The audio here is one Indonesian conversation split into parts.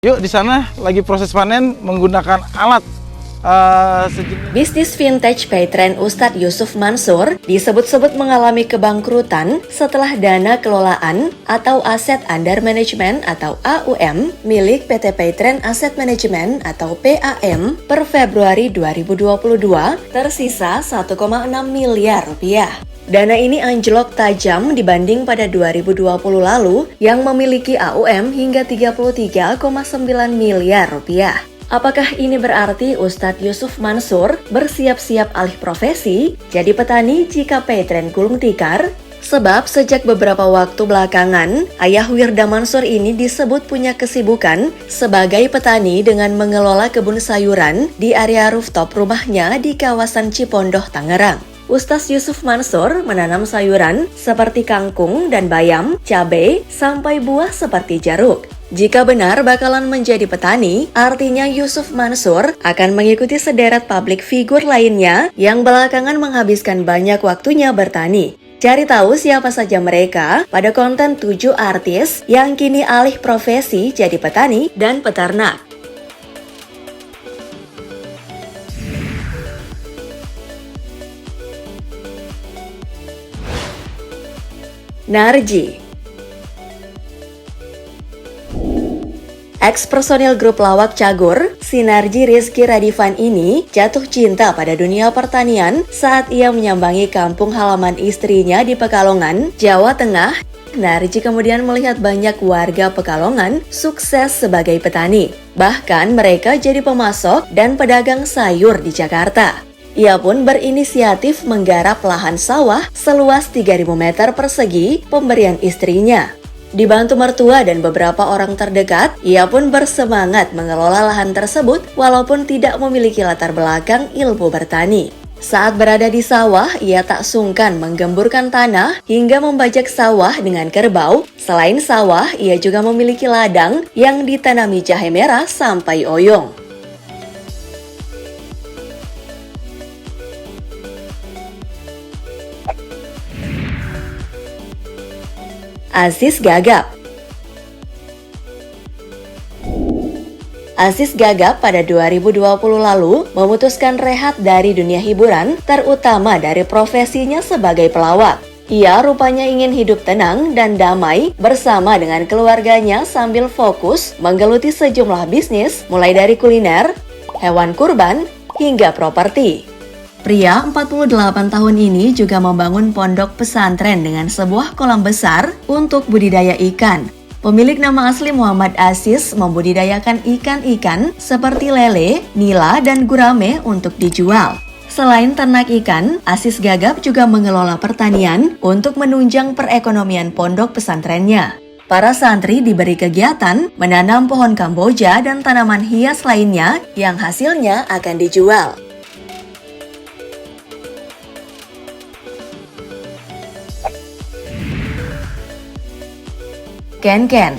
Yuk, di sana lagi proses panen menggunakan alat Bisnis vintage Paytrend Ustadz Yusuf Mansur disebut-sebut mengalami kebangkrutan setelah dana kelolaan atau aset under management atau AUM milik PT Paytrend Asset Management atau PAM per Februari 2022 tersisa 1,6 miliar rupiah. Dana ini anjlok tajam dibanding pada 2020 lalu yang memiliki AUM hingga 33,9 miliar rupiah. Apakah ini berarti Ustadz Yusuf Mansur bersiap-siap alih profesi jadi petani jika Paytrend gulung tikar? Sebab sejak beberapa waktu belakangan, ayah Wirda Mansur ini disebut punya kesibukan sebagai petani dengan mengelola kebun sayuran di area rooftop rumahnya di kawasan Cipondoh, Tangerang. Ustadz Yusuf Mansur menanam sayuran seperti kangkung dan bayam, cabai, sampai buah seperti jeruk. Jika benar bakalan menjadi petani, artinya Yusuf Mansur akan mengikuti sederet publik figur lainnya yang belakangan menghabiskan banyak waktunya bertani. Cari tahu siapa saja mereka pada konten 7 artis yang kini alih profesi jadi petani dan peternak. Narji. Ex-personil grup lawak Cagur, Sinarji Rizky Radivan ini jatuh cinta pada dunia pertanian saat ia menyambangi kampung halaman istrinya di Pekalongan, Jawa Tengah. Narji kemudian melihat banyak warga Pekalongan sukses sebagai petani. Bahkan mereka jadi pemasok dan pedagang sayur di Jakarta. Ia pun berinisiatif menggarap lahan sawah seluas 3.000 meter persegi pemberian istrinya. Dibantu mertua dan beberapa orang terdekat, ia pun bersemangat mengelola lahan tersebut walaupun tidak memiliki latar belakang ilmu bertani. Saat berada di sawah, ia tak sungkan menggemburkan tanah hingga membajak sawah dengan kerbau. Selain sawah, ia juga memiliki ladang yang ditanami jahe merah sampai oyong. Aziz Gagap. Aziz Gagap pada 2020 lalu memutuskan rehat dari dunia hiburan, terutama dari profesinya sebagai pelawak. Ia rupanya ingin hidup tenang dan damai bersama dengan keluarganya sambil fokus menggeluti sejumlah bisnis mulai dari kuliner, hewan kurban, hingga properti. Pria 48 tahun ini juga membangun pondok pesantren dengan sebuah kolam besar untuk budidaya ikan. Pemilik nama asli Muhammad Aziz membudidayakan ikan-ikan seperti lele, nila, dan gurame untuk dijual. Selain ternak ikan, Aziz Gagap juga mengelola pertanian untuk menunjang perekonomian pondok pesantrennya. Para santri diberi kegiatan menanam pohon kamboja dan tanaman hias lainnya yang hasilnya akan dijual. Ken.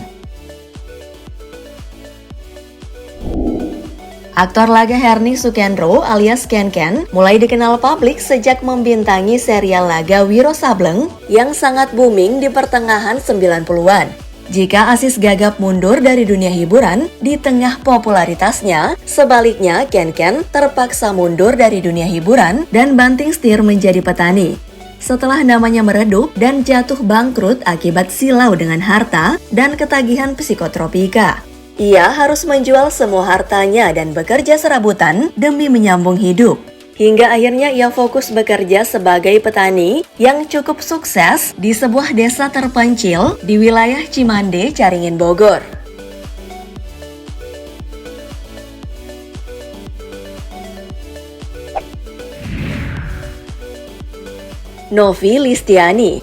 Aktor laga Herni Sukendro alias Ken mulai dikenal publik sejak membintangi serial laga Wiro Sableng yang sangat booming di pertengahan 90-an. Jika Aziz Gagap mundur dari dunia hiburan di tengah popularitasnya, sebaliknya Ken terpaksa mundur dari dunia hiburan dan banting setir menjadi petani. Setelah namanya meredup dan jatuh bangkrut akibat silau dengan harta dan ketagihan psikotropika. Ia harus menjual semua hartanya dan bekerja serabutan demi menyambung hidup. Hingga akhirnya ia fokus bekerja sebagai petani yang cukup sukses di sebuah desa terpencil di wilayah Cimande, Caringin, Bogor. Novi Listiani.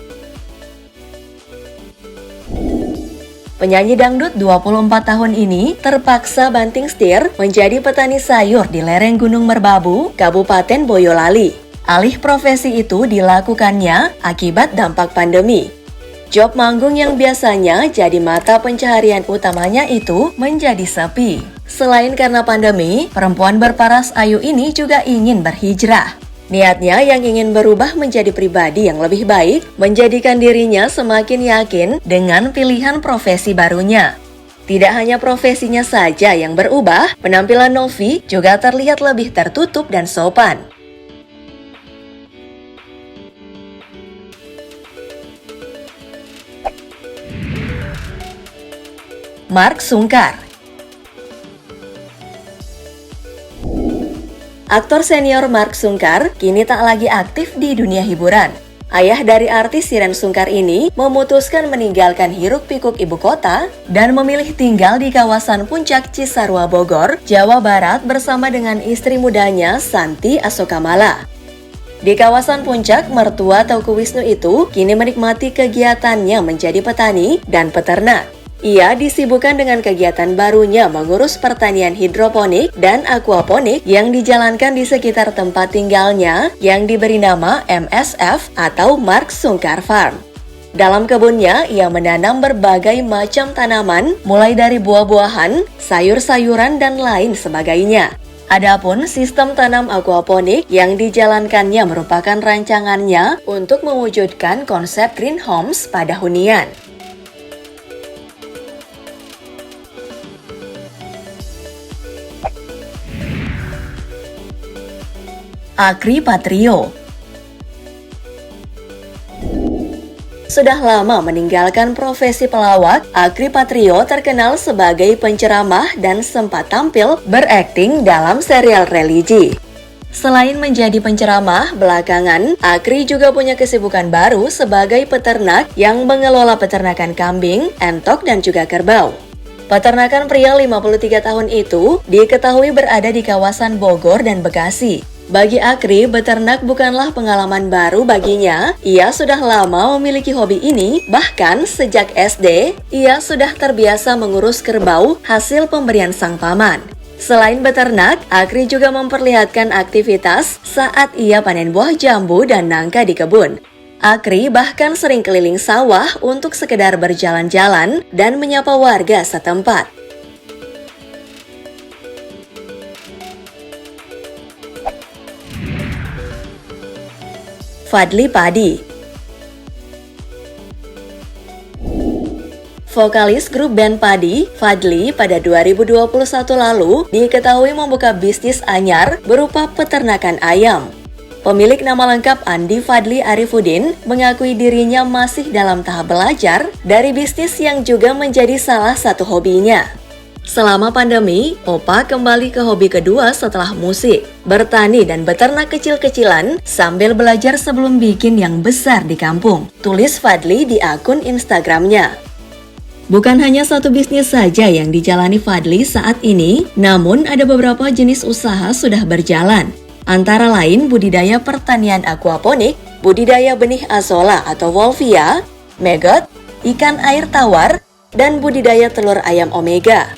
Penyanyi dangdut 24 tahun ini terpaksa banting setir menjadi petani sayur di lereng Gunung Merbabu, Kabupaten Boyolali. Alih profesi itu dilakukannya akibat dampak pandemi. Job manggung yang biasanya jadi mata pencaharian utamanya itu menjadi sepi. Selain karena pandemi, perempuan berparas ayu ini juga ingin berhijrah. Niatnya yang ingin berubah menjadi pribadi yang lebih baik, menjadikan dirinya semakin yakin dengan pilihan profesi barunya. Tidak hanya profesinya saja yang berubah, penampilan Novi juga terlihat lebih tertutup dan sopan. Mark Sungkar. Aktor senior Mark Sungkar kini tak lagi aktif di dunia hiburan. Ayah dari artis Shireen Sungkar ini memutuskan meninggalkan hiruk-pikuk ibu kota dan memilih tinggal di kawasan Puncak Cisarua Bogor, Jawa Barat bersama dengan istri mudanya Santi Asokamala. Di kawasan Puncak, mertua Teuku Wisnu itu kini menikmati kegiatannya menjadi petani dan peternak. Ia disibukkan dengan kegiatan barunya mengurus pertanian hidroponik dan aquaponik yang dijalankan di sekitar tempat tinggalnya yang diberi nama MSF atau Mark Sungkar Farm. Dalam kebunnya, ia menanam berbagai macam tanaman, mulai dari buah-buahan, sayur-sayuran, dan lain sebagainya. Adapun sistem tanam aquaponik yang dijalankannya merupakan rancangannya untuk mewujudkan konsep green homes pada hunian. Akri Patrio. Sudah lama meninggalkan profesi pelawak, Akri Patrio terkenal sebagai penceramah dan sempat tampil berakting dalam serial religi. Selain menjadi penceramah, belakangan Akri juga punya kesibukan baru sebagai peternak yang mengelola peternakan kambing, entok, dan juga kerbau. Peternakan pria 53 tahun itu diketahui berada di kawasan Bogor dan Bekasi. Bagi Akri, beternak bukanlah pengalaman baru baginya. Ia sudah lama memiliki hobi ini, bahkan sejak SD, ia sudah terbiasa mengurus kerbau hasil pemberian sang paman. Selain beternak, Akri juga memperlihatkan aktivitas saat ia panen buah jambu dan nangka di kebun. Akri bahkan sering keliling sawah untuk sekedar berjalan-jalan dan menyapa warga setempat. Fadly Padi. Vokalis grup band Padi, Fadly, pada 2021 lalu diketahui membuka bisnis anyar berupa peternakan ayam. Pemilik nama lengkap Andi Fadly Arifudin mengakui dirinya masih dalam tahap belajar dari bisnis yang juga menjadi salah satu hobinya. Selama pandemi, Opa kembali ke hobi kedua setelah musik, bertani dan beternak kecil-kecilan sambil belajar sebelum bikin yang besar di kampung, tulis Fadly di akun Instagramnya. Bukan hanya satu bisnis saja yang dijalani Fadly saat ini, namun ada beberapa jenis usaha sudah berjalan. Antara lain budidaya pertanian aquaponik, budidaya benih azolla atau wolvia, megot, ikan air tawar, dan budidaya telur ayam omega.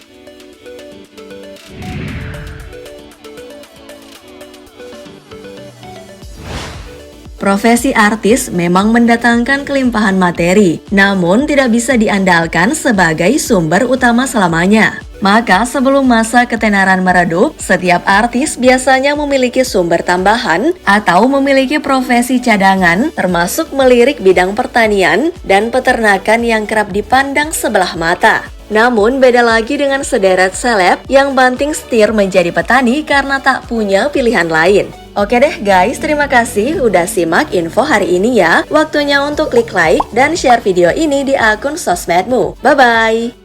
Profesi artis memang mendatangkan kelimpahan materi, namun tidak bisa diandalkan sebagai sumber utama selamanya. Maka sebelum masa ketenaran meredup, setiap artis biasanya memiliki sumber tambahan atau memiliki profesi cadangan, termasuk melirik bidang pertanian dan peternakan yang kerap dipandang sebelah mata. Namun beda lagi dengan sederet seleb yang banting setir menjadi petani karena tak punya pilihan lain. Oke deh guys, terima kasih udah simak info hari ini ya. Waktunya untuk klik like dan share video ini di akun sosmedmu. Bye-bye!